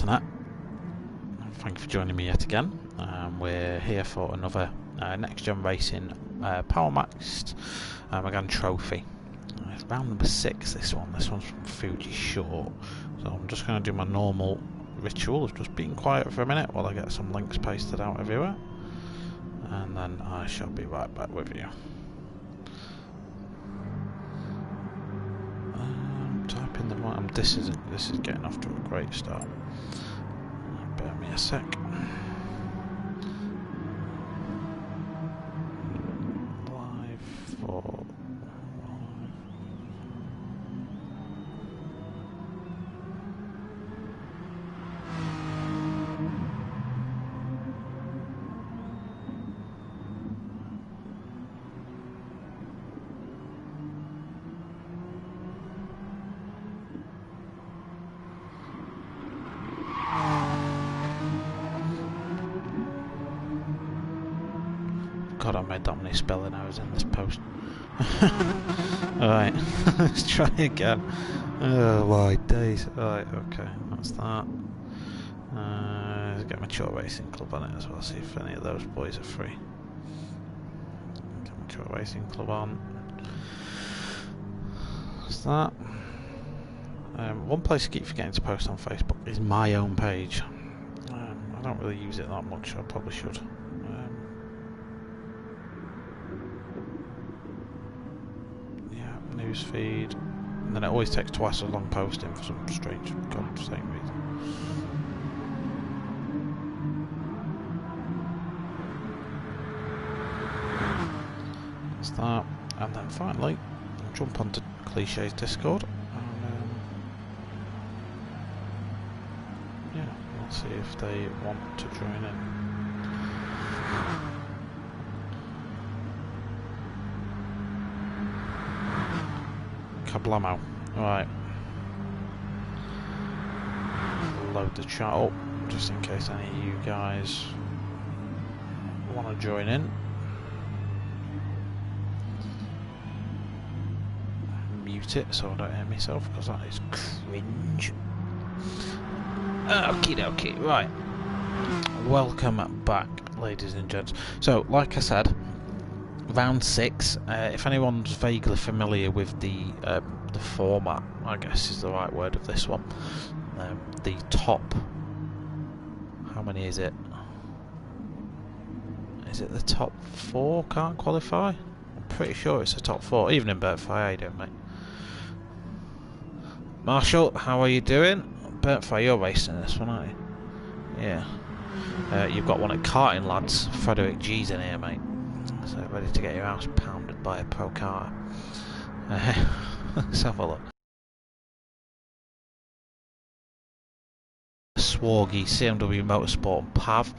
internet. Thank you for joining me yet again. We're here for another Next Gen Racing Power MaXed Megane Trophy. It's round number 6 this one. This one's from Fuji Short. So I'm just going to do my normal ritual of just being quiet for a minute while I get some links pasted out everywhere. And then I shall be right back with you. Typing the right. This is getting off to a great start. Bear me a sec. Live for. God, I made that many spelling errors in this post. Alright, let's try again. Oh my days. Alright, okay, that's that. Let's get Mature Racing Club on it as well, see if any of those boys are free. Get Mature Racing Club on. What's that? One place I keep forgetting to post on Facebook is my own page. I don't really use it that much, I probably should. News feed, and then it always takes twice as long posting for some strange godforsaken reason. That's that, and then finally I'll jump onto Cliche's Discord and yeah, we'll see if they want to join in. Kablamo. Right. Load the chat up just in case any of you guys want to join in. Mute it so I don't hear myself because that is cringe. Okie dokie. Right. Welcome back, ladies and gents. So, like I said, round 6. If anyone's vaguely familiar with the format, I guess is the right word of this one. The top. How many is it? Is it the top 4 can't qualify? I'm pretty sure it's the top 4. Even in Bert Fire, how you doing, mate? Marshall, how are you doing? Bert Fire, you're racing this one, aren't you? Yeah. You've got one at karting, lads. Frederick G's in here, mate. So ready to get your house pounded by a pro car. Let's have a look. Swargy, CMW Motorsport and Pav.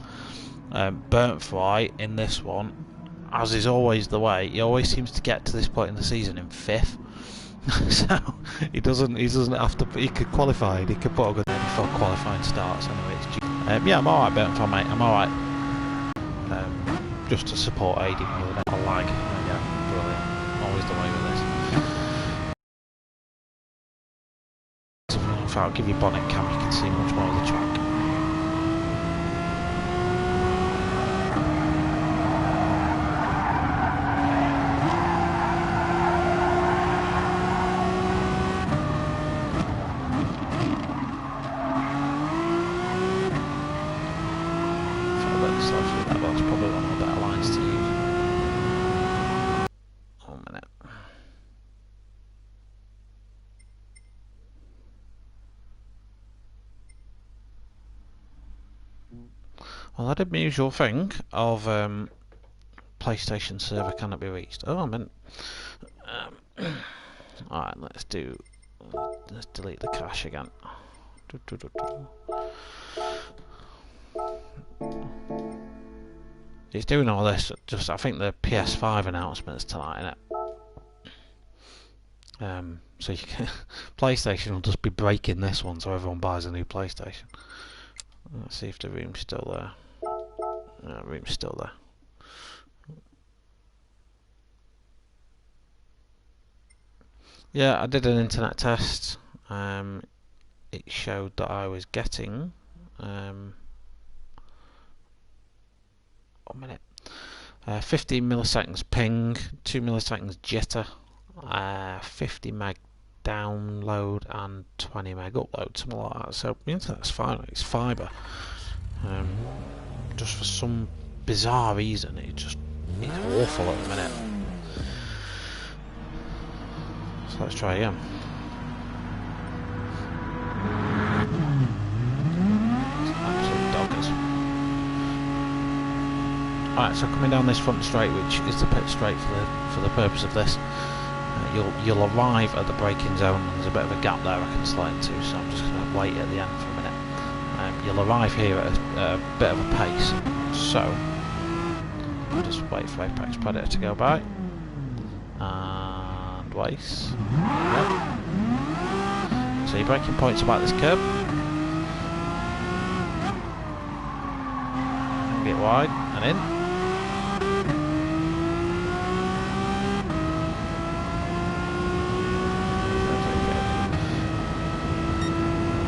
Burnt Fry in this one, as is always the way, he always seems to get to this point in the season in 5th. So he doesn't have to. He could qualify. He could put a good before qualifying starts. Anyway, yeah, I'm alright, Burnt Fry, mate. I'm alright. Just to support AD more than a lag. Yeah, brilliant. Always the way with this. If I'll give you bonnet cam, you can see much more of the track. That's probably one of the better lines to use. 1 minute. Well, I did my usual thing of PlayStation server cannot be reached. Oh, I meant. Alright, let's delete the cache again. He's doing all this, just I think the PS5 announcement's tonight, innit? So you can PlayStation will just be breaking this one so everyone buys a new PlayStation. Let's see if the room's still there. No, room's still there. Yeah, I did an internet test. It showed that I was getting 1 minute. 15 milliseconds ping, 2 milliseconds jitter, 50 meg download and 20 meg upload, something like that. So the internet's fine, it's fibre. Just for some bizarre reason, it's awful at the minute. So let's try again. Absolute doggers. Alright, so coming down this front straight, which is the pit straight for the purpose of this, you'll arrive at the braking zone, and there's a bit of a gap there I can slide into, so I'm just going to wait at the end for a minute. You'll arrive here at a bit of a pace, so I'll just wait for Apex Predator to go by, and wait. Yep. So your braking point's about this curb, and get wide and in.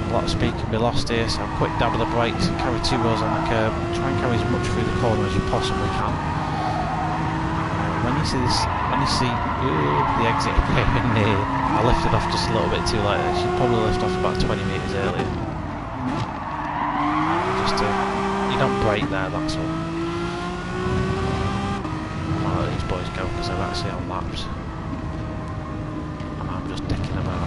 A lot of speed can be lost here, so quick dab of the brakes and carry 2 wheels on the curb. Try and carry as much through the corner as you possibly can. When you see the exit appearing near, I lifted off just a little bit too late. I should probably lift off about 20 metres earlier. You don't brake there, that's all. I'll let these boys go because they're actually on laps. And I'm just dicking about.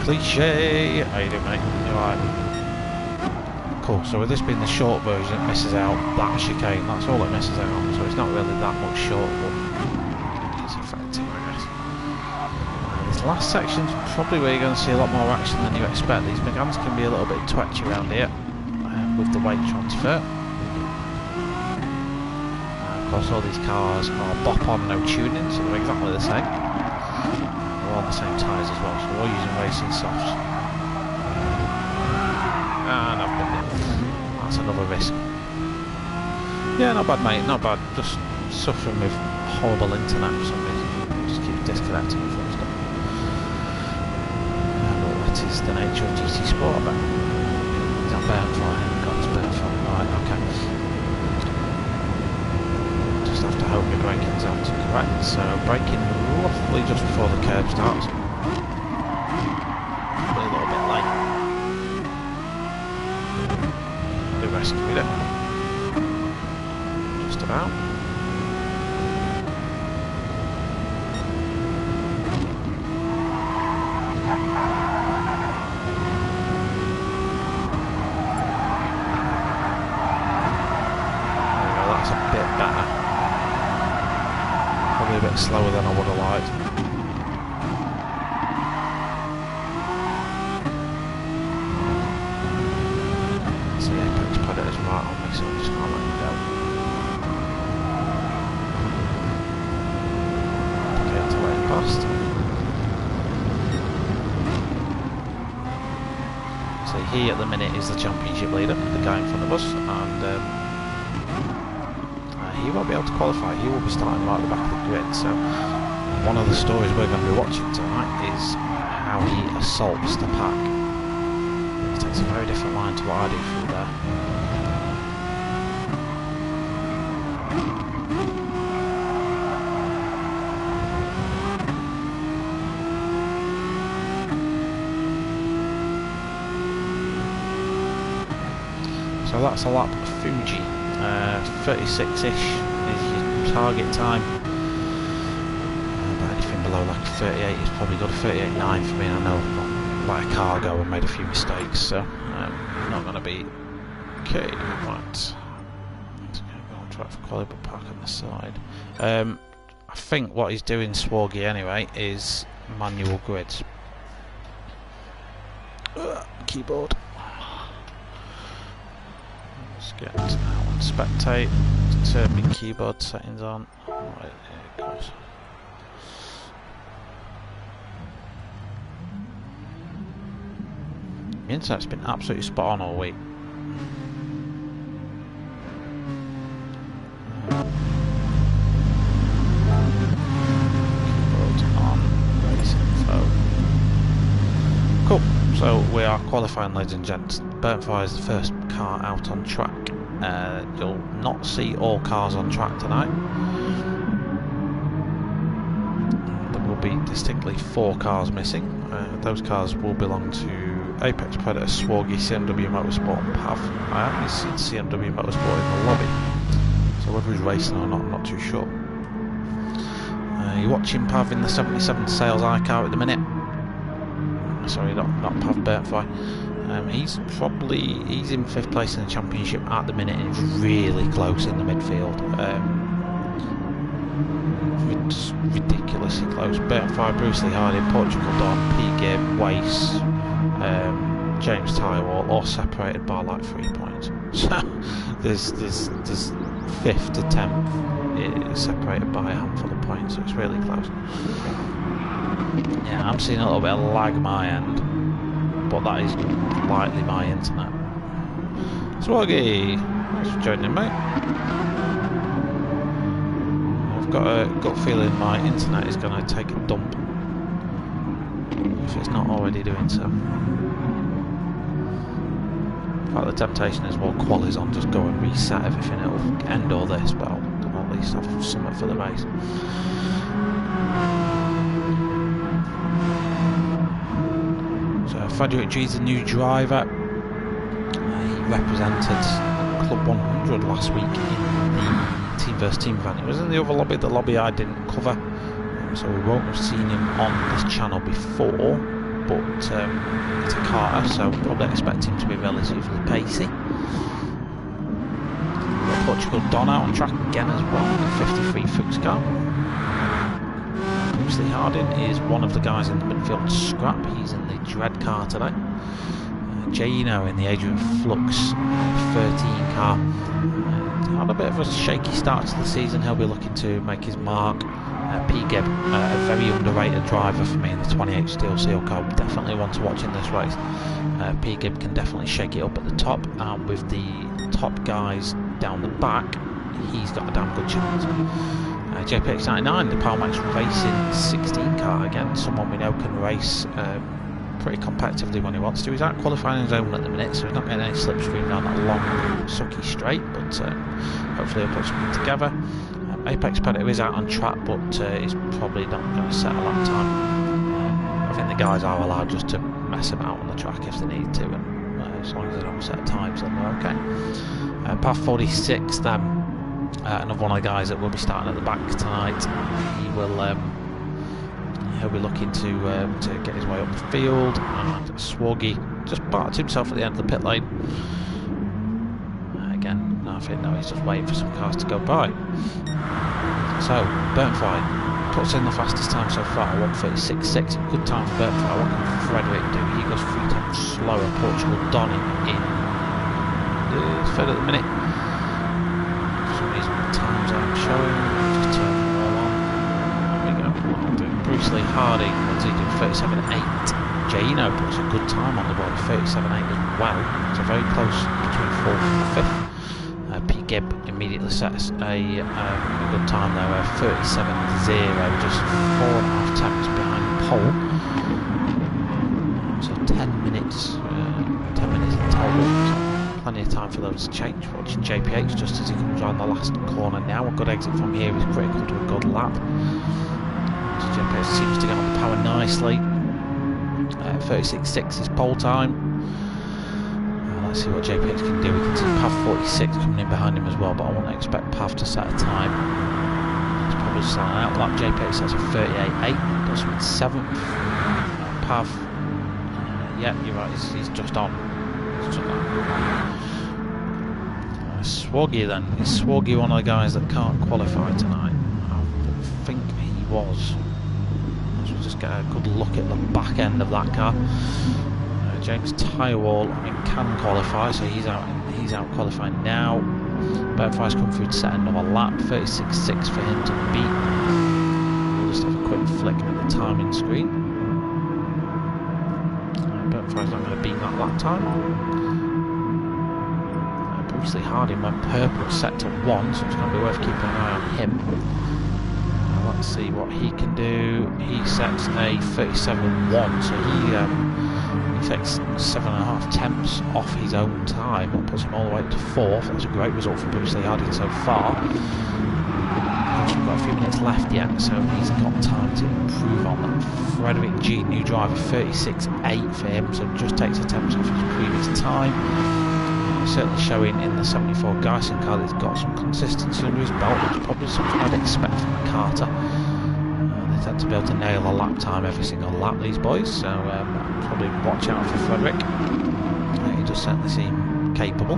Cliche! How you doing, mate? You alright? Cool, so with this being the short version, it misses out that chicane, that's all it misses out, so it's not really that much short, but it's effective, I guess. This last section's probably where you're going to see a lot more action than you expect. These Meganes can be a little bit twitchy around here, with the weight transfer. Of course, all these cars are bop-on, no tuning, so they're exactly the same. On the same tyres as well, so we're all using racing softs. And I've been there. That's another risk. Yeah, not bad, mate, not bad. Just suffering with horrible internet for some reason. Just keeps disconnecting me from stuff. But that is the nature of GT Sport, I bet. Is that burn fire? God, it's burn fire. Right, okay. Just have to hope your braking zones are correct. So braking roughly just before the curb starts. Probably a little bit late. Do rescue it. Just about. There we go, that's a bit better. Probably a bit slower than I would have liked. So the Apex Predator's right on me, so I just can't let him go. Okay, to let him past. So he at the minute is the championship leader, the guy in front of us, and he won't be able to qualify. He will be starting right at the back of the grid. So one of the stories we're going to be watching tonight is how he assaults the pack. He takes a very different line to what I do through there. So that's a lap of Fuji. 36-ish is your target time. But anything below like 38 is probably got a 38.9 for me. I know I've let a car go and made a few mistakes, so not going to be okay. Right, let's go and try for quality but park on the side. I think what he's doing, Swoggy anyway, is manual grids. Keyboard. Let's get that one. Spectate. Turn my keyboard settings on. Right, there it goes. The internet's been absolutely spot on all week. Keyboard on, race info. Cool. So So we are qualifying, ladies and gents. Burntfire is the first car out on track. You'll not see all cars on track tonight. There will be distinctly 4 cars missing. Those cars will belong to Apex Predator, Swaggy, CMW Motorsport and PAV. I haven't seen CMW Motorsport in the lobby, so whether he's racing or not, I'm not too sure. You're watching PAV in the 77 Sales iCar at the minute. Sorry, not PAV, Burntfire. He's in 5th place in the championship at the minute, and he's really close in the midfield. It's ridiculously close. Burntfire, Bruce Lee Hardy, Portugal Don, Pete Gibb, Wace, James Tyrewall, all separated by like 3 points. So there's 5th to 10th separated by a handful of points, so it's really close. Yeah, I'm seeing a little bit of lag my end, but that is likely my internet. Swaggy, thanks for joining, mate. I've got a gut feeling my internet is going to take a dump, if it's not already doing so. In fact, the temptation is while qual is on, just go and reset everything. It'll end all this, but I'll at least have something for the race. So Frederick G's the new driver. He represented Club 100 last week in the Team vs Team event. It was in the other lobby, the lobby I didn't cover, so we won't have seen him on this channel before, but it's a Carter, so probably expect him to be relatively pacey. We've got Portugal Don out on track again as well, the 53 Fuchs car. Bruce Lee Harding is one of the guys in the midfield scrap. He's in the Dread car today. Jano in the Adrian Flux 13 car. Had a bit of a shaky start to the season. He'll be looking to make his mark. P. Gibb, a very underrated driver for me in the 28 Steel Seal car. Definitely one to watch in this race. P. Gibb can definitely shake it up at the top, and with the top guys down the back, he's got a damn good chance. JPX99, the PowerMax Racing 16 car, again, someone we know can race pretty competitively when he wants to. He's out qualifying his own at the minute, so he's not getting any slipstream down that long, sucky straight, but hopefully he'll put something together. Apex Predator is out on track, but he's probably not going to set a lap time. I think the guys are allowed just to mess about on the track if they need to, and as long as they don't set times, then they're okay. Path 46, then. Another one of the guys that will be starting at the back tonight. He'll be looking to get his way up the field. And Swaggy just parked himself at the end of the pit lane. Again, nothing. No, he's just waiting for some cars to go by. So Burntfire puts in the fastest time so far, 1:36.6. Good time for Burntfire. What can Frederick do? He goes 3 times slower. Portugal Don in third at the minute. Times I'm showing, just turn them all on. There we go. Bruce Lee Hardy, what's he doing? 37.8. Jano puts a good time on the board, 37.8 as well. So very close between 4th and 5th. P. Gibb immediately sets a good time there, 37.0, just 4.5 tenths behind pole. So 10 minutes in total. Plenty of time for those to change. Watching JPH just as he comes around the last corner now. A good exit from here is critical to a good lap. So JPH seems to get on the power nicely. 36.6 is pole time. Let's see what JPH can do. We can see PAV 46 coming in behind him as well, but I wouldn't expect PAV to set a time. He's probably just an outlap. JPH sets a 38.8. Does with 7th. PAV, yeah, you're right, he's just on. Swaggy then. Is Swaggy one of the guys that can't qualify tonight? I think he was. Let's just get a good look at the back end of that car. James Tyrewall, can qualify, so he's out qualifying now. Burntfire's come through to set another lap. 36.6 for him to beat. We'll just have a quick flick at the timing screen. Burntfire's not going to beat that lap time. Bruce Lee Harding went purple, set to 1, so it's going to be worth keeping an eye on him. Let's see what he can do. He sets a 37.1, so He takes 7.5 tenths off his own time. That puts him all the way up to 4th. That's a great result for Bruce Lee Harding so far. We've got a few minutes left yet, so he's got time to improve on that. Frederick G, new driver, 36.8 for him, so just takes a tenth off his previous time. Certainly showing in the 74 Geisen car that he's got some consistency under his belt, which is probably something I'd expect from a Carter. They tend to be able to nail a lap time every single lap, these boys, so probably watch out for Frederick. He does certainly seem capable.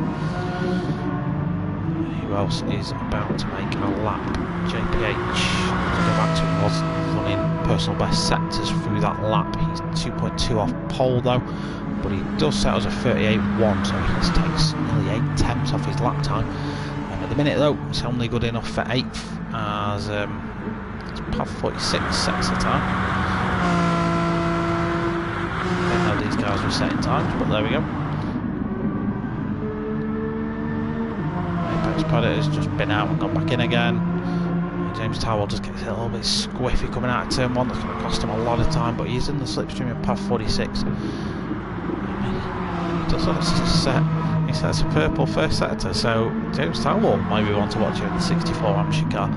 Who else is about to make a lap? JPH, to go back to, was running personal best sectors through that lap. He's 2.2 off pole though, but he does set us a 38.1, so he takes nearly 8 tenths off his lap time. At the minute though, it's only good enough for 8th, as Pav 46 sets the time. I don't know these guys were setting times, but there we go. Apex Predator's just been out and gone back in again. James Towell just gets a little bit squiffy coming out of turn 1. That's going to cost him a lot of time, but he's in the slipstream of Pav 46. He does set. He sets a purple first sector, so James Towell maybe want to watch here in the 64 Hampshire car.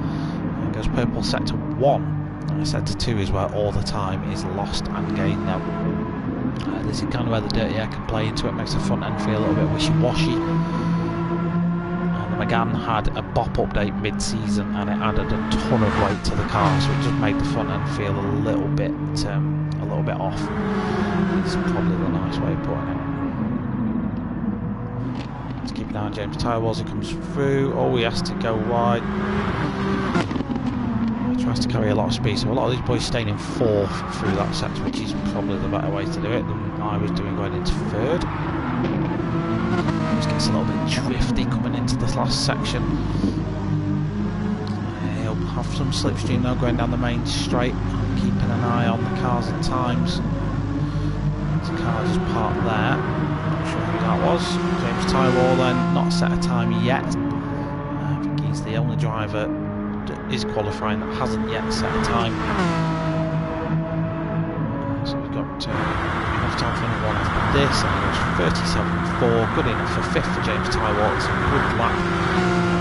It goes purple sector 1. Sector 2 is where all the time is lost and gained now. This is kind of where the dirty air can play into it, makes the front end feel a little bit wishy-washy. The Megane had a BOP update mid-season and it added a ton of weight to the car, so it just made the front end feel a little bit off. It's probably the nice way of putting it. Let's keep an eye on James Tyrwell as he comes through. Oh, he has to go wide. He tries to carry a lot of speed, so a lot of these boys staying in 4th through that sector, which is probably the better way to do it than I was doing going into 3rd. Just gets a little bit drifty coming into this last section. He'll have some slipstream now going down the main straight. I'm keeping an eye on the cars and times. The car just parked there. Not sure who that was. James Tyrwell then, not set a time yet. I think he's the only driver that is qualifying that hasn't yet set a time. So we've got enough time for another one after this, and it was 37.4, good enough for 5th for James Tyrwell. It's a good lap,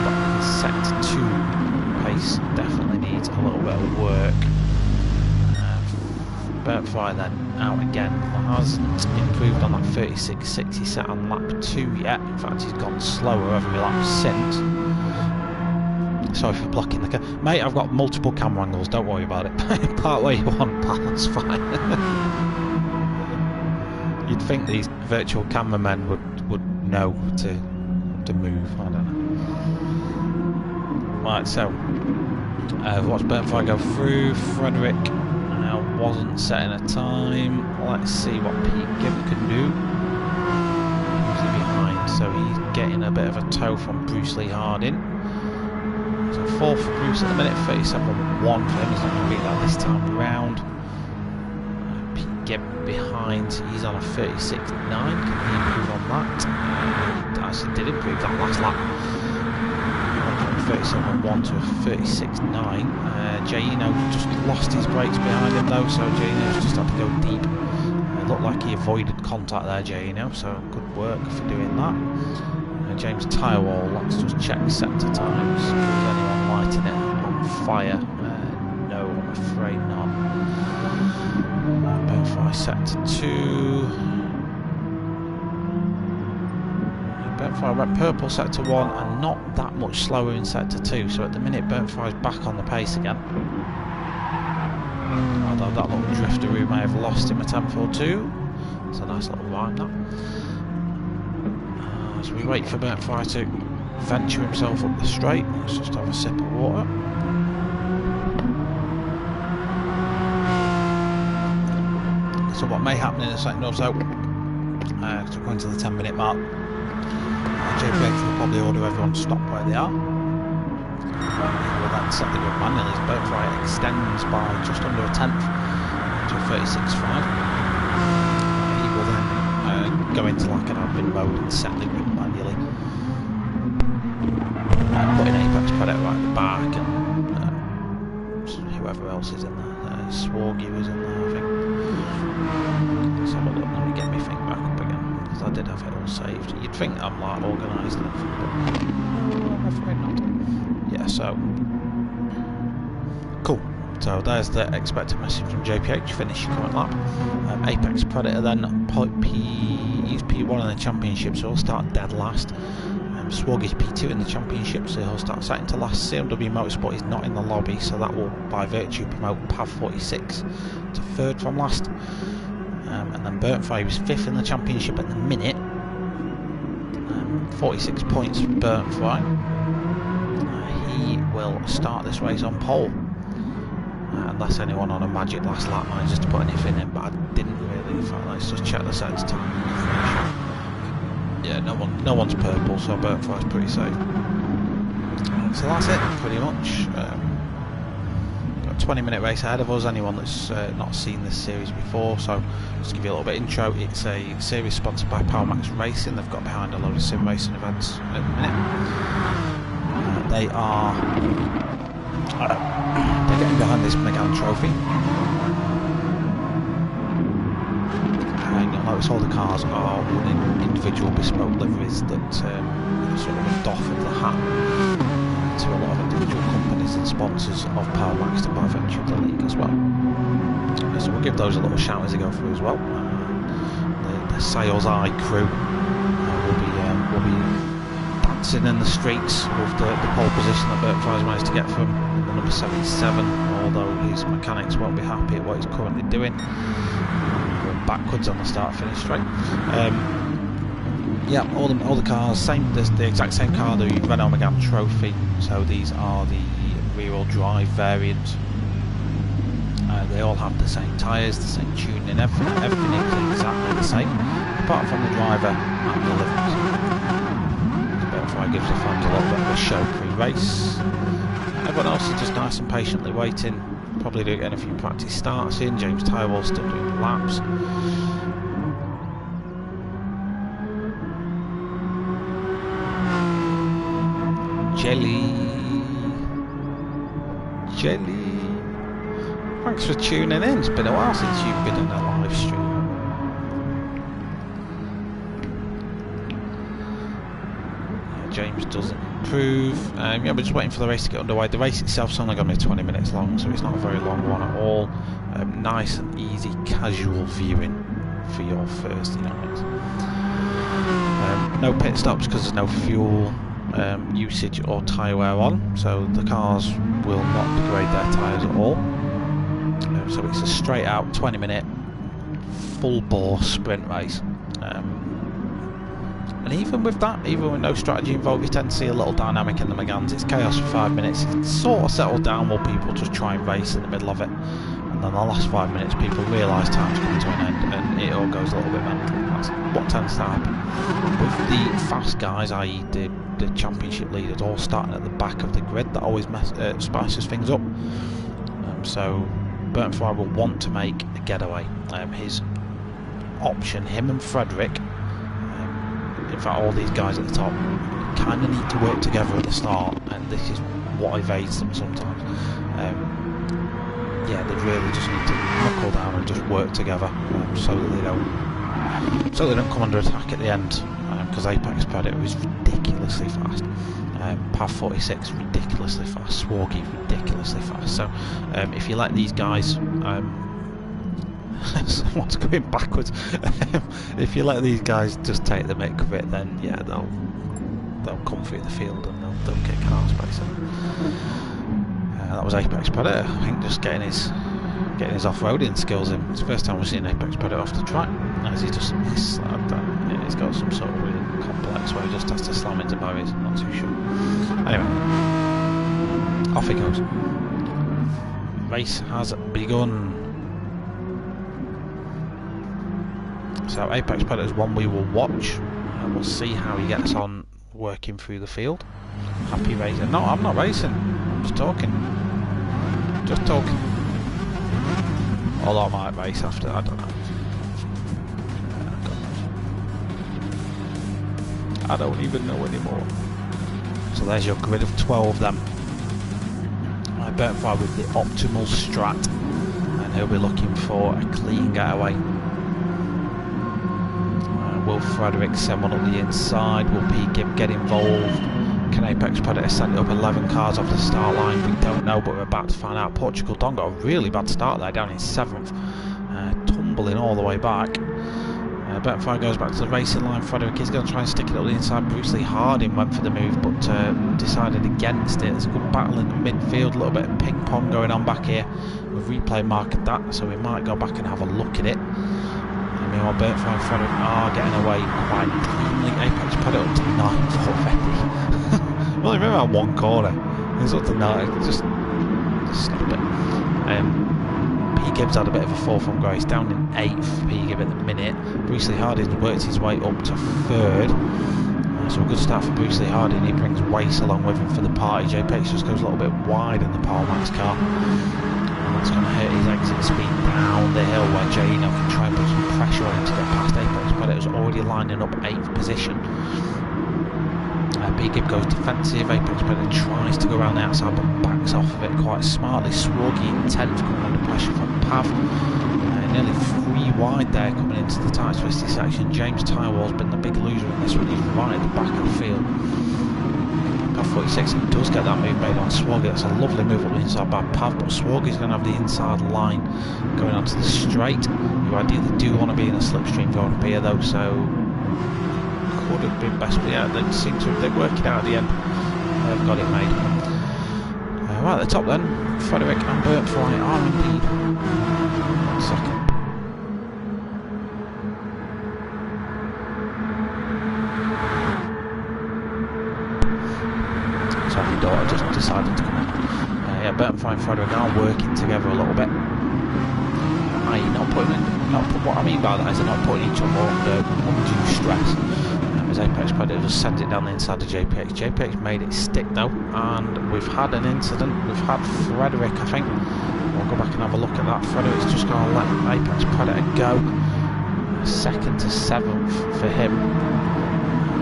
but his sector 2 pace definitely needs a little bit of work. Bert Fry then out again, hasn't improved on that 36.6 he set on lap 2 yet. In fact, he's gone slower every lap since. Sorry for blocking the camera. Mate, I've got multiple camera angles, don't worry about it. Part where you want, pal, that's fine. You'd think these virtual cameramen would know to move, I don't know. Right, so watch Bert Fry go through. Frederick wasn't setting a time. Let's see what Pete Gibb can do. He's behind, so he's getting a bit of a tow from Bruce Lee Harding. So 4th for Bruce at the minute, 37.1 for him. He's not going to beat that this time round. Pete Gibb behind, he's on a 36.9. Can he improve on that? He actually did improve that last lap. 37.1 to a 36.9. Jaino just lost his brakes behind him though, so Jaino's just had to go deep. It looked like he avoided contact there, Jaino, so good work for doing that. James Tyrwell, let's just check sector times. Is anyone lighting it on fire? No, I'm afraid not. Bent sector 2. Bentfire went purple sector 1 and not that much slower in sector 2, so at the minute Bentfire's back on the pace again. Although that little drifteroo may have lost him a tenth or two. It's a nice little rhyme that. As we wait for Bentfire to venture himself up the straight, let's just have a sip of water. So what may happen in a second or so, so going to the 10-minute mark, JPH will probably order everyone to stop where they are. Will then set the grid manually as Bentfire extends by just under a tenth to 36.5. He will then go into like an admin mode and set the grid manually. Putting Apex Predator right at the back and whoever else is in there. Swargy was in there, I think. Let's have a look, let me get my finger. did have it all saved. You'd think I'm like organised and everything, but I'm afraid not. Yeah, so cool. So there's the expected message from JPH. Finish your current lap. Apex Predator then he's P1 in the championship, so he'll start dead last. Swoggy's P2 in the championship, so he'll start second to last. CMW Motorsport is not in the lobby, so that will by virtue promote Pav46 to third from last. And then Burntfry was fifth in the championship at the minute. 46 points for Burntfry. He will start this race on pole. Unless anyone on a magic last lap manages to put anything in, but I didn't really. In fact, let's just check the set time. Yeah, no one's purple, so Burntfry's pretty safe. So that's it, pretty much. Got a 20-minute race ahead of us. Anyone that's not seen this series before, so just to give you a little bit of intro. It's a series sponsored by MaXed Racing. They've got behind a load of sim racing events at the minute. They're getting behind this Megane trophy. And you'll notice all the cars are running individual bespoke liveries that sort of a doff of the hat to a lot of individual companies and sponsors of MaXed and by virtue of the league as well. So we'll give those a little shout as they go through as well. The Sales Eye crew will be dancing in the streets with the pole position that Burntfry's managed to get from the number 77, although his mechanics won't be happy at what he's currently doing. Going backwards on the start-finish straight. Yeah, all the cars, the exact same car, the Renault Megane Trophy. So these are the rear-wheel drive variant. They all have the same tyres, the same tuning, everything is exactly the same, apart from the driver and the liveries. Burntfry gives the fans a little bit of a show pre-race. Everyone else is just nice and patiently waiting, probably getting a few practice starts in. James Tyrwell's still doing the laps. Jelly. Thanks for tuning in. It's been a while since you've been in a live stream. Yeah, James doesn't improve. Yeah, we're just waiting for the race to get underway. The race itself's only going to be 20 minutes long, so it's not a very long one at all. Nice and easy, casual viewing for your Thursday night. No pit stops because there's no fuel usage or tyre wear on, so the cars will not degrade their tyres at all. So it's a straight out 20-minute full bore sprint race. And even with that, even with no strategy involved, you tend to see a little dynamic in the Meganes. It's chaos for 5 minutes. It sort of settles down while people just try and race in the middle of it. And then the last 5 minutes, people realise time's coming to an end and it all goes a little bit mental. That's what tends to happen. With the fast guys, i.e. the championship leaders, all starting at the back of the grid, that always spices things up. So Burntfry will want to make a getaway. His option, him and Frederick, in fact all these guys at the top, kind of need to work together at the start, and this is what evades them sometimes. Yeah, they really just need to knuckle down and just work together, so that they don't come under attack at the end. Because Apex Predator is ridiculously fast. Pav46 ridiculously fast. Swoggy ridiculously fast. So if you let these guys, someone's going backwards. If you let these guys just take the mick of it, then yeah, they'll come through the field and they'll kick cars basically. That was Apex Predator. I think just getting his off-roading skills in. It's the first time we've seen Apex Predator off the track. As he just he's got some sort of weird complex where he just has to slam into barriers. I'm not too sure. Anyway, off he goes. Race has begun. So Apex Predator is one we will watch. We'll see how he gets on working through the field. Happy racing. No, I'm not racing. I'm just talking. Just talking. Although I might race after, I don't know. I don't even know anymore. So there's your grid of 12 then. Burntfry with the optimal strat, and he'll be looking for a clean getaway. Will Frederick send one up the inside? Will P. Gibb get involved? Can Apex Predator send it up 11 cars off the start line? We don't know, but we're about to find out. Portugal Don got a really bad start there, down in 7th, tumbling all the way back. Betfire goes back to the racing line. Frederick is going to try and stick it up the inside. Bruce Lee Harding went for the move, but decided against it. There's a good battle in the midfield, a little bit of ping pong going on back here. We've replay marked that, so we might go back and have a look at it. Meanwhile, Betfire and Frederick are getting away quite cleanly. Apex Predator up to 9th already. Well, remember that one corner. It's up to 9th. Just stop it. P. Gibbs had a bit of a fall from grace, down in 8th. P. Gibb at the minute. Bruce Lee Harding worked his way up to 3rd. So a good start for Bruce Lee Harding. He brings Wace along with him for the party. JPX just goes a little bit wide in the Power Max car. And that's going to hurt his exit speed down the hill, where Jano can try and put some pressure on him to get past Apex Predator's already lining up 8th position. P. Gibb goes defensive. Apex Predator tries to go around the outside but backs off of it quite smartly. Swoggy in 10th coming under pressure from Pav. Nearly 3 wide there coming into the tight twisty section. James Tyrwell's been the big loser in this one. He's right at the back of the field. Pav 46 does get that move made on Swoggy. That's a lovely move up the inside by Pav, but Swoggy's going to have the inside line going onto the straight. You ideally do want to be in a slipstream going up here though, so would have been best, but yeah, they seem to have worked it out at the end. They've got it made. Right at the top then, Frederick and Bertfry are indeed. 1 second. Sorry, my daughter just decided to come in. Yeah, Bertfry and Frederick are working together a little bit. What I mean by that is they're not putting each other under undue stress. As Apex Predator just sends it down the inside of JPX. JPX made it stick though, and we've had an incident. We've had Frederick, I think. We'll go back and have a look at that. Frederick's just going to let Apex Predator go. 2nd to 7th for him.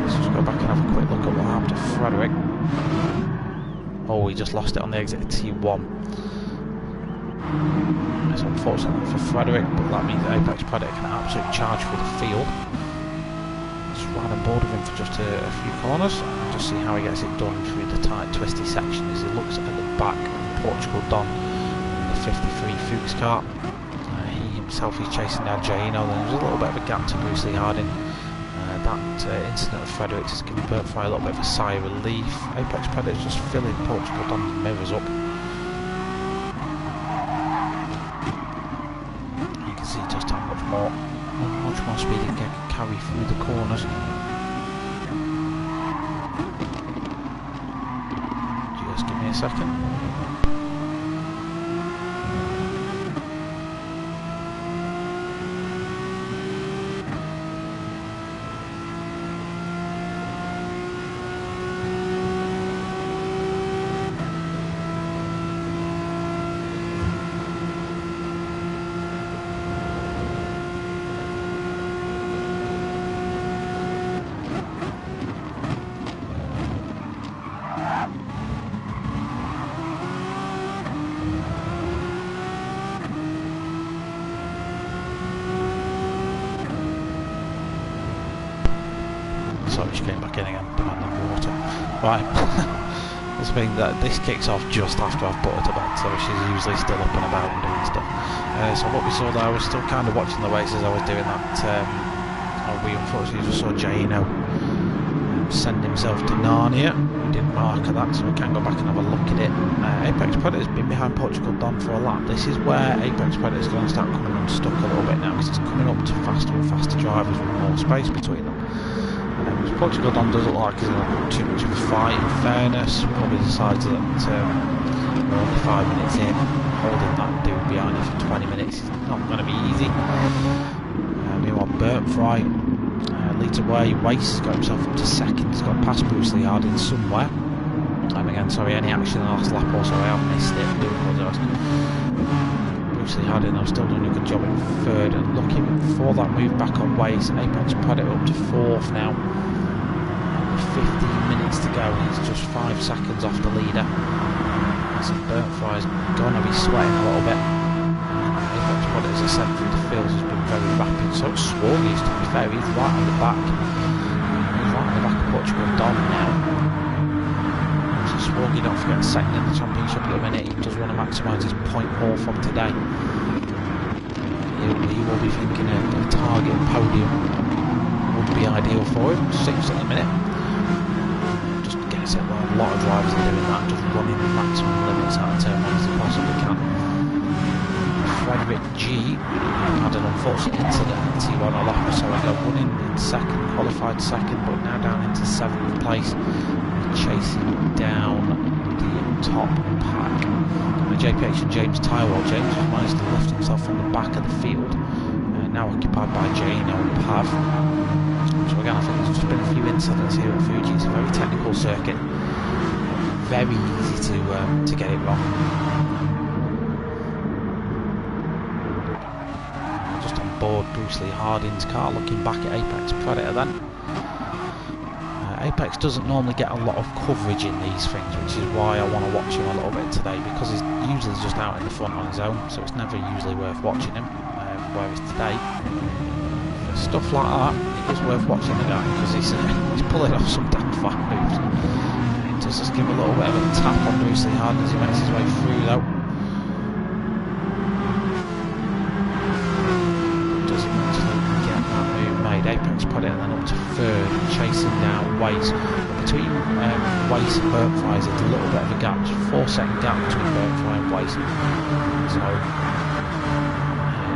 Let's just go back and have a quick look at what happened to Frederick. Oh, he just lost it on the exit of T1. It's unfortunate for Frederick, but that means that Apex Predator can absolutely charge for the field. Right on board with him for just a few corners and just see how he gets it done through the tight twisty section as he looks at the back of Portugal Don in the 53 Fuchs car. He himself is chasing down Jano. There's a little bit of a gap to Bruce Lee Harding. That incident of Frederick has given Bertfry a little bit of a sigh of relief. Apex Predator's just filling Portugal Don's mirrors up. You can see just how much more speed he can carry through the corners. Just give me a second. Sorry, she came back in again, demanding water. Right, this kicks off just after I've put her to bed, so she's usually still up and about and doing stuff. So what we saw there, I was still kind of watching the race as I was doing that. We unfortunately just saw Jano send himself to Narnia. We didn't mark that, so we can go back and have a look at it. Apex Predator's been behind Portugal Don for a lap. This is where Apex Predator's going to start coming unstuck a little bit now, because it's coming up to faster and faster drivers with more space between them. Portugal Don doesn't like he's going to put too much of a fight. In fairness, probably decides that we're only 5 minutes in. Holding that dude behind you for 20 minutes is not going to be easy. Meanwhile, Bertfry leads away. Wace has got himself up to 2nd. He's got past Bruce Lee Harding somewhere. Again, sorry, any action in the last lap or so, I have missed it. I do apologise. Bruce Lee Harding, I'm still doing a good job in 3rd and looking for that move back on Wace. Apex Predator up to 4th now. 15 minutes to go, and he's just 5 seconds off the leader. So Bertfry's going to be sweating a little bit. Apex But as I said, the field has been very rapid. So Swargies, to be fair, he's right on the back. He's right on the back of Portugal Don now. So Swargy, don't forget, second in the championship at the minute. He does want to maximise his point haul from today. He will be thinking a target podium would be ideal for him. 6th at the minute. Just gets it. A lot of drivers are doing that, just running the maximum limits out of turn 1 as they possibly can. Frederick G had an unfortunate incident in T1 Alapa, so they're running in second, qualified second, but now down into 7th place, chasing down the top pack. JPH and James Tyrwell. James has managed to lift himself from the back of the field, now occupied by Jano and Pav. So again, I think there's just been a few incidents here at Fuji. It's a very technical circuit, very easy to get it wrong. Just on board Bruce Lee Harding's car, looking back at Apex Predator then. Apex doesn't normally get a lot of coverage in these things, which is why I want to watch him a little bit today, because he's usually just out in the front on his own, so it's never usually worth watching him. Whereas today, for stuff like that, it is worth watching the guy, because he's pulling off some damn fat moves. It does just give a little bit of a tap on Bruce Lee Harding as he makes his way through though. Apex Predator and then up to 3rd, chasing down Waze. Between Waze and Burpfries, there's a little bit of a gap. There's a 4-second gap between Burpfry and Waze. So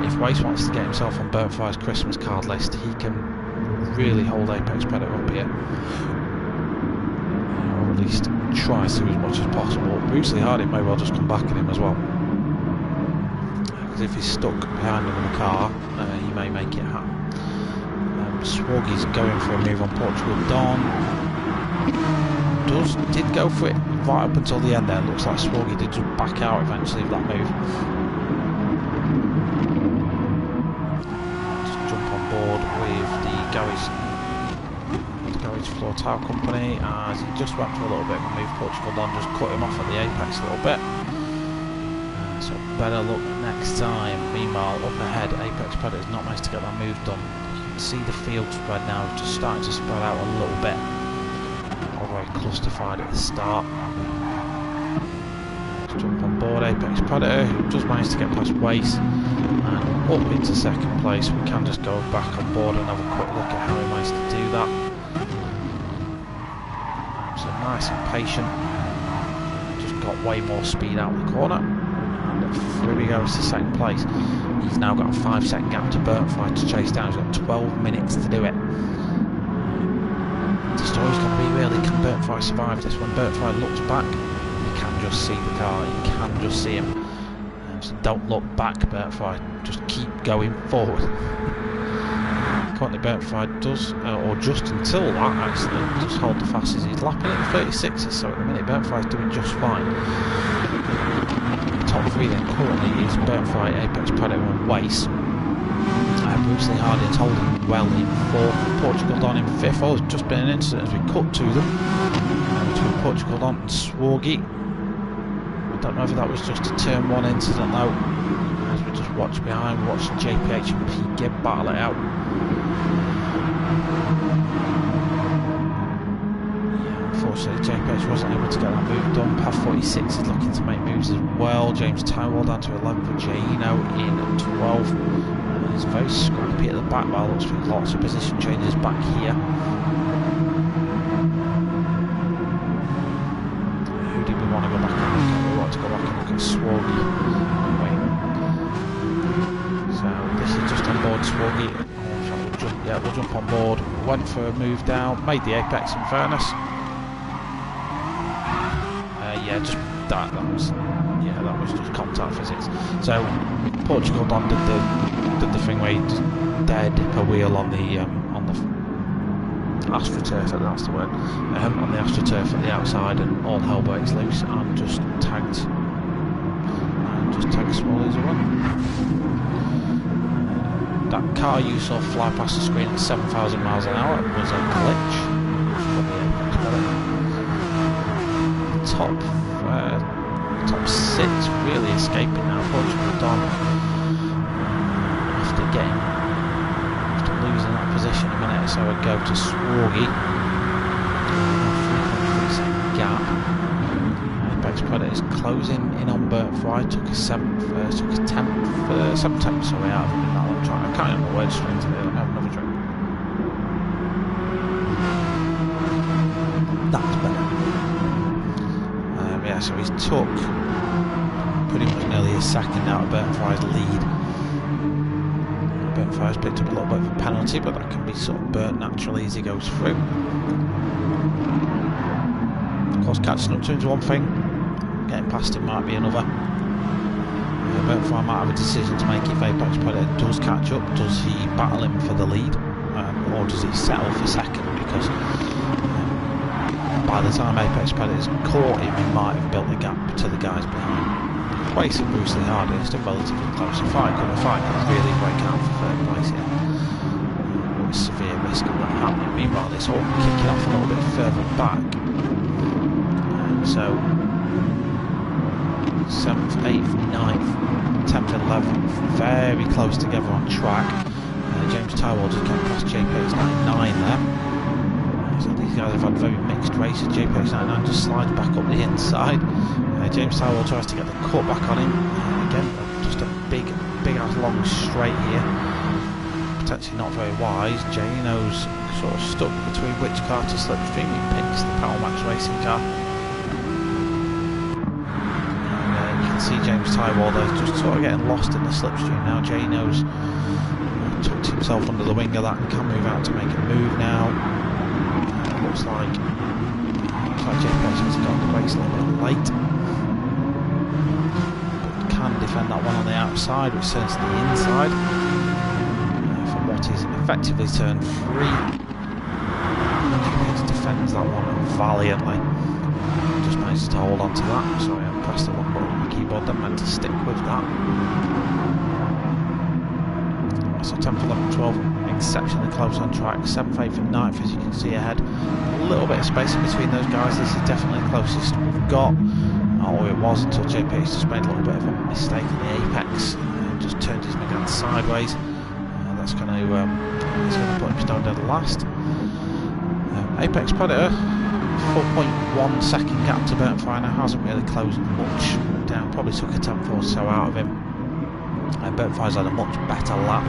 if Waze wants to get himself on Burpfry's Christmas card list, he can really hold Apex Predator up here, or at least try to as much as possible. Bruce Lee Harding may well just come back at him as well, because if he's stuck behind him in the car, he may make it happen. Swargy's going for a move on Portugal Don. Did go for it right up until the end there. Looks like Swargy did just back out eventually of that move. Just jump on board with the Garage Floor Tile Company as he just went for a little bit of a move. Portugal Don just cut him off at the apex a little bit. So better luck next time. Meanwhile, up ahead, Apex Predator's not managed to get that move done. See the field spread now, just starting to spread out a little bit. All very clusterfied at the start. Let's jump on board Apex Predator, who just managed to get past Waze and up into 2nd place. We can just go back on board and have a quick look at how he managed to do that. So nice and patient. Just got way more speed out of the corner. And through he goes to 2nd place. He's now got a 5-second gap to Burpfry to chase down. He's got 12 minutes to do it. The story's going to be really, can Burpfry survive this? When Burpfry looks back, you can just see the car, you can just see him. So don't look back, Burpfry, just keep going forward. Currently Burpfry does, or just until that actually, just hold the fastest. He's lapping in the 36s, so at the minute Burpfry's doing just fine. Top 3 then currently is Burpfry, Apex Predator and Waze. Bruce Lee Harding's holding well in 4th, Portugal Don in 5th. Oh, there's just been an incident as we cut to them between Portugal Don and Swargy. I don't know if that was just a turn 1 incident though, as we just watch behind, we watch JPH and P get battle it out. Unfortunately, JPH wasn't able to get that move done. Pav 46 is looking to make moves as well. James Tyrwell down to 11th, for Jano in 12th. He's very scrappy at the back, by looks like lots of position changes back here. Who did we want to go back and look at? We want to go back and look at Swargy. So this is just on board Swargy. We'll jump on board. Went for a move down, made the apex in fairness. Yeah, just that was just contact physics. So Portugal Don did the thing where he just dared dip a wheel on the AstroTurf, that's the word, on the AstroTurf at the outside, and all hell breaks loose, and just tagged Smalley as well. That car you saw fly past the screen at 7,000 miles an hour was a glitch. Top 6 really escaping now. Portugal Don getting after losing that position a minute or so ago to Swargy. 3.3 second gap. Apex Predators closing in on Burt-Fry, took a 7th, took a 10th, 7th time, sorry, out of him in that long track. I can't remember where to string today, let me have another drink. That's better. Yeah, so he's took pretty much nearly a second out of Burt-Fry's lead. Burt-Fry's picked up a little bit of a penalty, but that can be sort of burnt naturally as he goes through. Of course, catching up to him is one thing, getting past him might be another. Burt-Fry might have a decision to make if Apex Predator does catch up. Does he battle him for the lead, or does he settle for second? Because by the time Apex Predators caught him, he might have built a gap to the guys behind. Wace and Bruce Lee Hardy is still relatively close. A fight could really break out for third place here. With severe risk of that happening. Meanwhile, it's all kicking off a little bit further back. So 7th, 8th, 9th, 10th and 11th very close together on track. James Tyrwell just came past JPX99 there. So these guys have had very mixed races. JPX99 just slides back up the inside. James Tyrwell tries to get the cut back on him. Again, just a big ass long straight here. Potentially not very wise. Jano's sort of stuck between which car to slipstream. He picks the PowerMax racing car. See James Tyrwell there just sort of getting lost in the slipstream now. Jano's tucked himself under the wing of that and can move out to make a move now. Looks like JPX has got the brakes a little bit late. But can defend that one on the outside, which turns to the inside. From what is effectively turn 3. JPX defends that one valiantly. Just manages to hold on to that. Sorry, I pressed the wrong button on my keyboard, then meant to stick with that. So 10th, 11th, 12th, exceptionally close on track. 7th, 8th and 9th, as you can see ahead. A little bit of space in between those guys. This is definitely the closest we've got. Or it was until JPX just made a little bit of a mistake in the apex. Just turned his Megane sideways. That's going to put him down dead last. Apex Predator. 4.1 second gap to Burt-Fry now, hasn't really closed much down, probably took a 10th or so out of him. Burt-Fry's had a much better lap.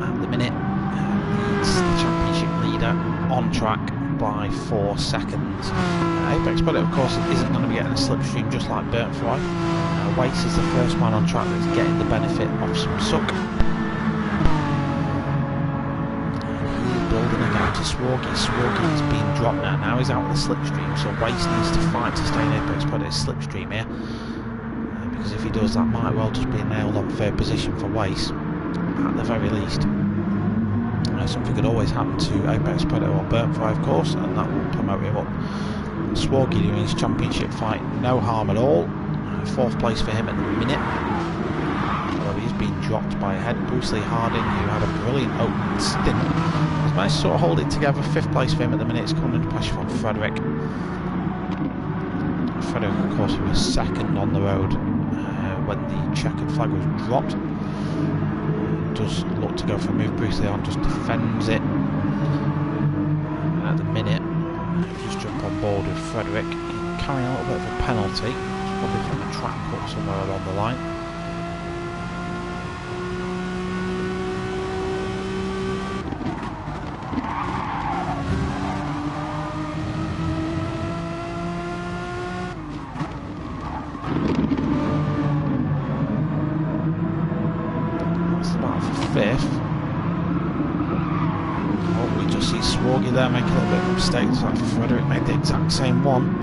At the minute, leads the championship leader on track by 4 seconds. Apex Predator, of course, isn't going to be getting a slipstream just like Burt-Fry. Wace is the first man on track that's getting the benefit of some suck. Building a gap to Swargy. Swargy is being dropped now. Now he's out of the slipstream, so Wace needs to fight to stay in Apex Predator's slipstream here. Because if he does, that might well just be a nailed on third position for Wace, at the very least. Something could always happen to Apex Predator or Burt-Fry, of course, and that will promote him up. Swargy doing his championship fight, no harm at all. 4th place for him at the minute. He's been dropped by a head. Bruce Lee Harding, who had a brilliant opening stint, has managed to sort of hold it together. 5th place for him at the minute. It's coming under pressure from Frederick. Frederick, of course, who was 2nd on the road when the checkered flag was dropped. Does look to go for a move. Bruce Lee Harding just defends it. And at the minute, just jump on board with Frederick, carrying a little bit of a penalty. It's probably from a track cut somewhere along the line. There, make a little bit of a mistake. So Frederick made the exact same one.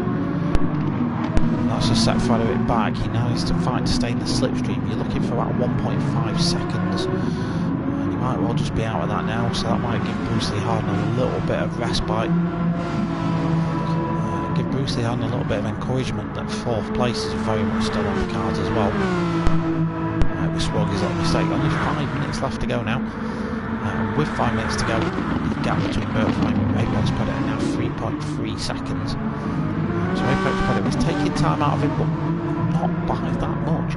And that's just set Frederick back. He now needs to fight to stay in the slipstream. You're looking for about 1.5 seconds. And you might well just be out of that now, so that might give Bruce Lee Harding a little bit of respite. Give Bruce Lee Harding a little bit of encouragement that 4th place is very much still on the cards as well. With Swargy's little mistake. Only 5 minutes left to go now. With 5 minutes to go, the gap between Burt-Fry and Apex Predator now 3.3 seconds. So Apex Predator is taking time out of him, but not by that much.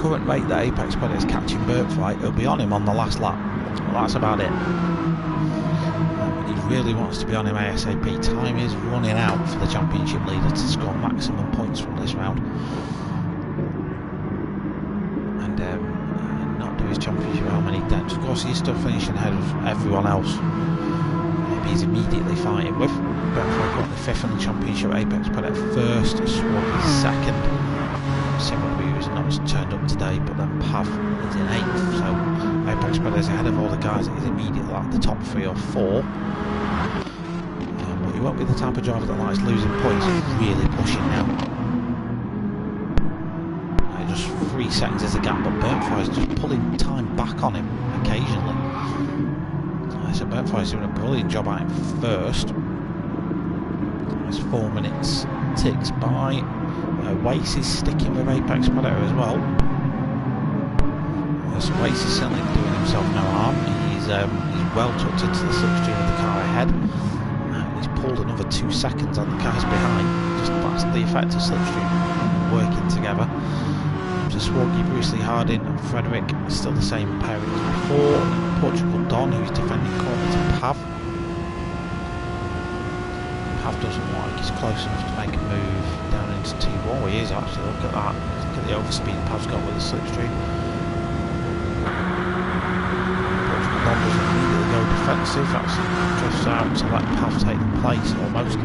current rate that Apex Predator is catching Birthright, it'll be on him on the last lap. Well, that's about it. He really wants to be on him ASAP. Time is running out for the championship leader to score maximum points from this round. And not do his championship how many dents. Of course, he's still finishing ahead of everyone else. He's immediately fighting with. Birthright got the 5th in the championship, Apex Predator 1st, Swag 2nd. Similar who's not turned up today, but then Pav is in 8th, so Apex Predator is ahead of all the guys. He's immediately like the top 3 or 4. But he won't be the type of driver that likes losing points. He's really pushing now. Just 3 seconds is the gap, but Birthright is just pulling time back on him occasionally. So Birthright is doing a brilliant job at him first. There's 4 minutes ticks by. Wace is sticking with Apex Predator as well. So Wace is certainly doing himself no harm. He's well tucked into the slipstream of the car ahead. He's pulled another 2 seconds on the cars behind. Just that's the effect of slipstream working together. So Swaggy, Bruce Lee Harding and Frederick are still the same pairing as before. Portugal Don, who's defending corner to Pav. Pav doesn't look like he's close enough to make a move down into T1. He is actually, look at that. Look at the overspeed Pav's got with the slipstream. Portugal Don doesn't immediately go defensive, actually drifts out to let Pav take the place almost.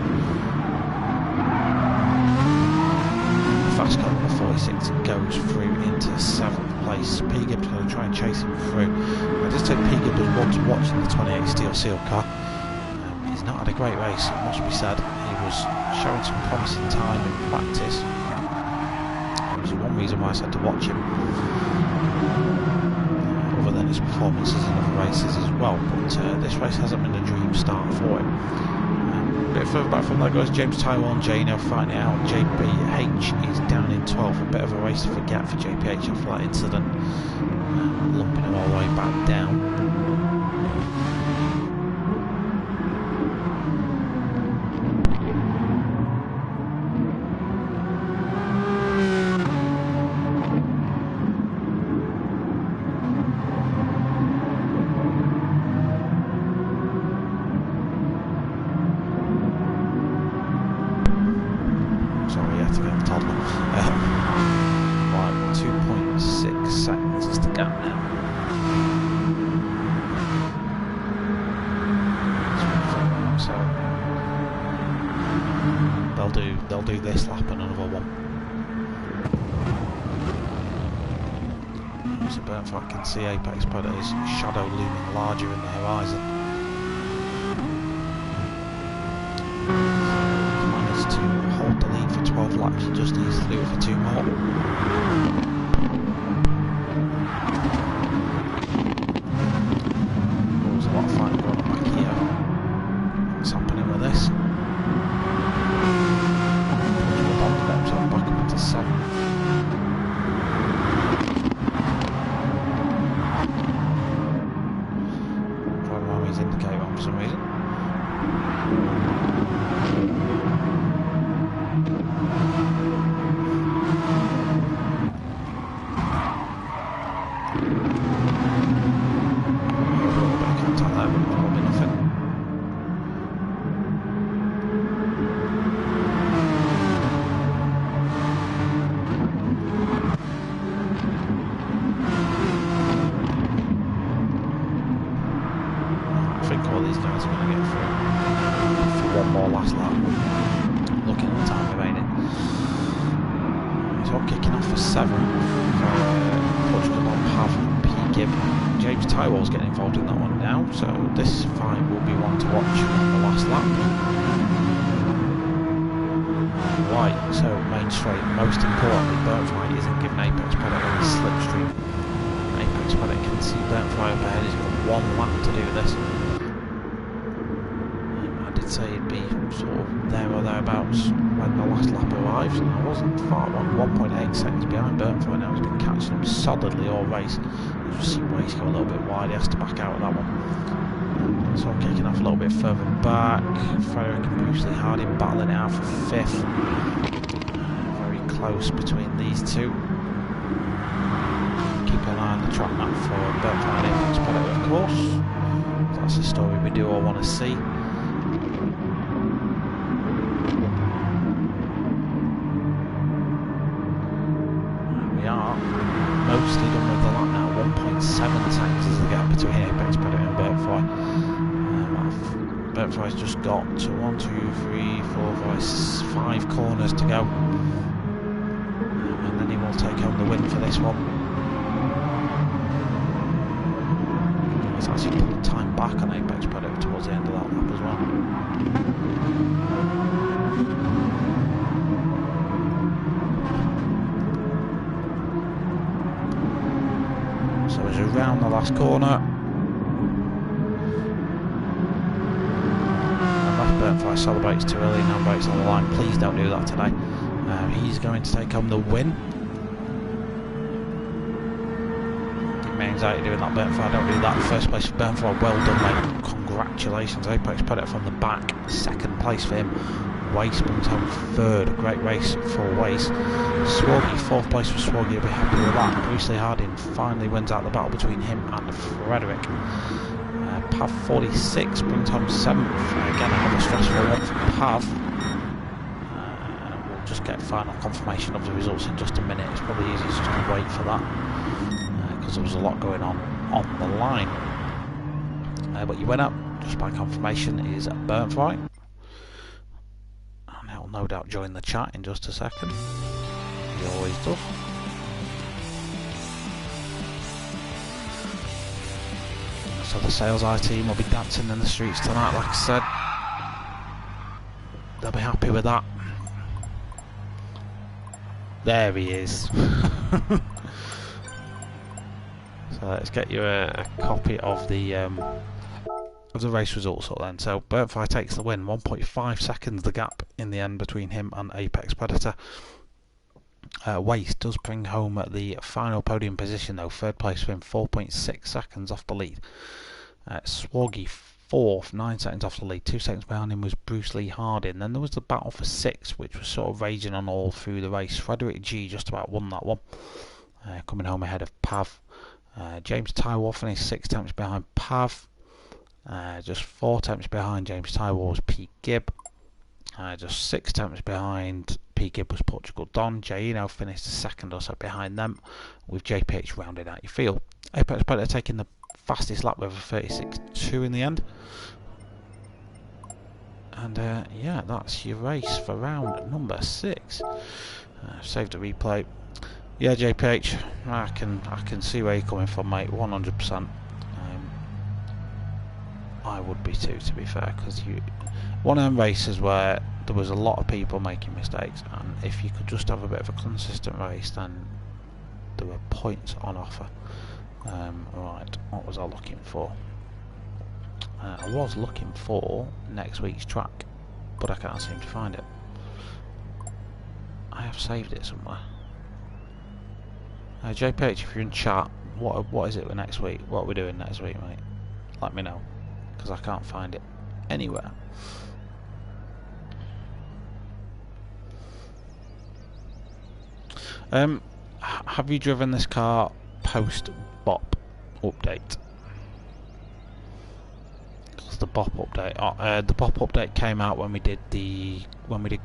Fast car number 46 goes through into 7th place. P. Gibbs going to try and chase him through. I just said P. Gibbs was once watching the 28 Steel Seal car. He's not had a great race, it must be said. He was showing some promising time in practice. There was one reason why I said to watch him. Other than his performances in other races as well. But this race hasn't been a dream start for him. A bit further back from there goes James Tyrell and Jano fighting it out. JPH is down in 12th, a bit of a race to forget for JPH after that incident, lumping him all the way back down. Right, 2.6 seconds is the gap now. So they'll do this lap and another one. So Birthright can see Apex Predator's shadow looming larger in the horizon. To hold the lead for 12 laps, he just needs to do it for 2 more. There's a lot of fighting going on back here. What's happening with this? Bond got himself back up into 7th. Driving around his indicator on for some reason. I think all these guys are going to get through for one more last lap. Looking at the time remaining. It's all kicking off for 7. Portugal on Pav, P. Gibb. James Tyrell's getting involved in that one now, so this fight will be one to watch on the last lap. Right, so main straight, most importantly, Birthright isn't giving Apex Predator a slipstream. Apex Predator can see Birthright up ahead, he's got 1 lap to do this. I did say he'd be sort of there or thereabouts when the last lap arrives, and I wasn't far wrong, 1.8 seconds behind Birthright now. He's been catching him solidly all race. You just see Wace go a little bit wide, he has to back out of that one. So I'm kicking off a little bit further back. Frederick and Bruce Lee Harding battling it out for 5th. Very close between these two. track map for Burntfire Apex Predator, of course. That's the story we do all want to see. We are mostly done with the lap now. 1.7 seconds is the gap between Apex Predator and Burntfire. Burntfire's just got to 1, 2, 3, 4, 5 corners to go, and then he will take home the win for this one. He's actually put the time back on Apex Predator towards the end of that lap as well. So as around the last corner, Burntfire celebrates too early and handbrakes on the line. Please don't do that today. He's going to take home the win. Give me anxiety doing that, Burntfire. Don't do that. First place for Burntfire. Well done, mate. Congratulations. Apex Predator from the back. Second place for him. Wace brings home third. A great race for Wace. Swoggy, fourth place for Swoggy. Will be happy with that. Bruce Lee Harding finally wins out the battle between him and Frederick. Pav 46 brings home 7th. Again, another stressful one for Pav. We'll just get final confirmation of the results in just a minute. It's probably easiest just to wait for that because there was a lot going on the line. But your winner, just by confirmation, is Burntfire. And he'll no doubt join the chat in just a second. He always does. So the Sales Eye team will be dancing in the streets tonight, like I said. They'll be happy with that. There he is. So let's get you a copy of the race results up then. So Burntfire takes the win, 1.5 seconds the gap in the end between him and Apex Predator. Wace does bring home the final podium position though, third place for him, 4.6 seconds off the lead. Swoggy fourth, 9 seconds off the lead. 2 seconds behind him was Bruce Lee Harding. Then there was the battle for 6th, which was sort of raging on all through the race. Frederick G just about won that one, coming home ahead of Pav. James Tywell finished 6 tenths behind Pav. Just 4 tenths behind James Tywell was Pete Gibb. Just 6 tenths behind Pete Gibb was Portugal Don. Jaino finished second or so behind them, with JPH rounding out your field. Apex Predator taking the fastest lap with a 36.2 in the end. And yeah, that's your race for round number 6. Save the replay. Yeah, JPH, I can see where you're coming from, mate. 100%. I would be too, to be fair, because one of them races where there was a lot of people making mistakes, and if you could just have a bit of a consistent race, then there were points on offer. Right, what was I looking for? I was looking for next week's track, but I can't seem to find it. I have saved it somewhere. JPH, if you're in chat, what is it for next week? What are we doing next week, mate? Let me know, because I can't find it anywhere. Have you driven this car post BOP update? Because the BOP update came out when we did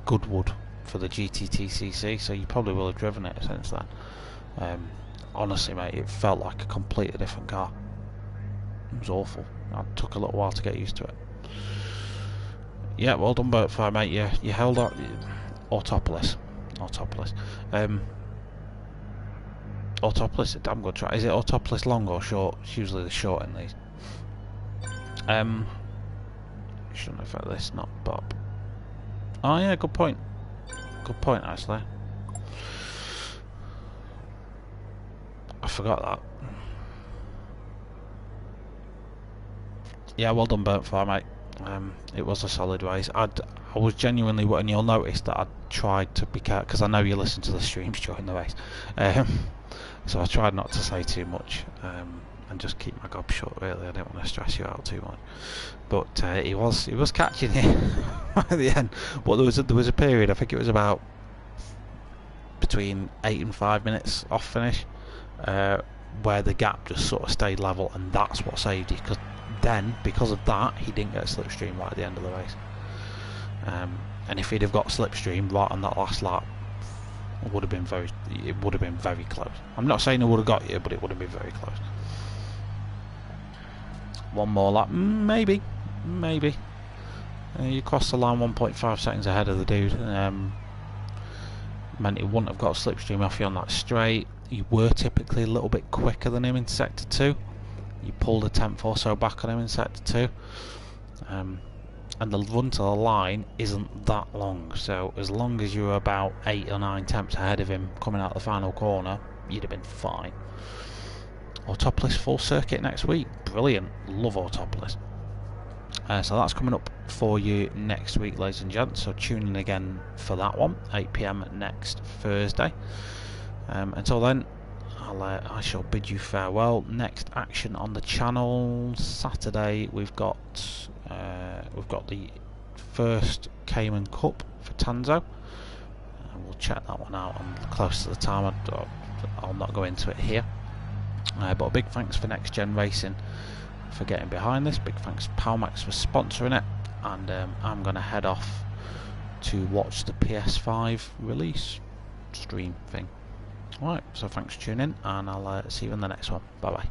Goodwood for the GTTCC, so you probably will have driven it since then. Honestly, mate, it felt like a completely different car. It was awful. It took a little while to get used to it. Yeah, well done, Burntfire, mate. You held up. Autopolis. Autopolis, a damn good track. Is it Autopolis long or short? It's usually the short in these. Shouldn't affect this, not BOP. Oh yeah, good point. Good point, actually. I forgot that. Yeah, well done, Burntfire, mate. It was a solid race. I was genuinely, and you'll notice that I tried to be careful, because I know you listen to the streams during the race. So I tried not to say too much, and just keep my gob shut. Really, I didn't want to stress you out too much. But he was catching it at the end. But there was a period. I think it was about between 8 and 5 minutes off finish, where the gap just sort of stayed level, and that's what saved you, because of that he didn't get a slipstream right at the end of the race. And if he'd have got slipstream right on that last lap, it would have been very close. I'm not saying it would have got you, but it would have been very close. One more lap, maybe. You crossed the line 1.5 seconds ahead of the dude. Meant he wouldn't have got a slipstream off you on that straight. You were typically a little bit quicker than him in sector 2. You pulled a tenth or so back on him in sector 2. And the run to the line isn't that long, so as long as you were about 8 or 9 tenths ahead of him coming out the final corner, you'd have been fine. Autopolis full circuit next week, brilliant, love Autopolis. So that's coming up for you next week, ladies and gents, so tune in again for that one, 8 PM next Thursday. Until then, I shall bid you farewell. Next action on the channel Saturday, we've got the first Cayman Cup for Tanzo. We'll check that one out close to the time. I'll not go into it here. But a big thanks for Next Gen Racing for getting behind this. Big thanks to PowerMax for sponsoring it. And I'm going to head off to watch the PS5 release stream thing. Alright, so thanks for tuning in, and I'll see you in the next one. Bye bye.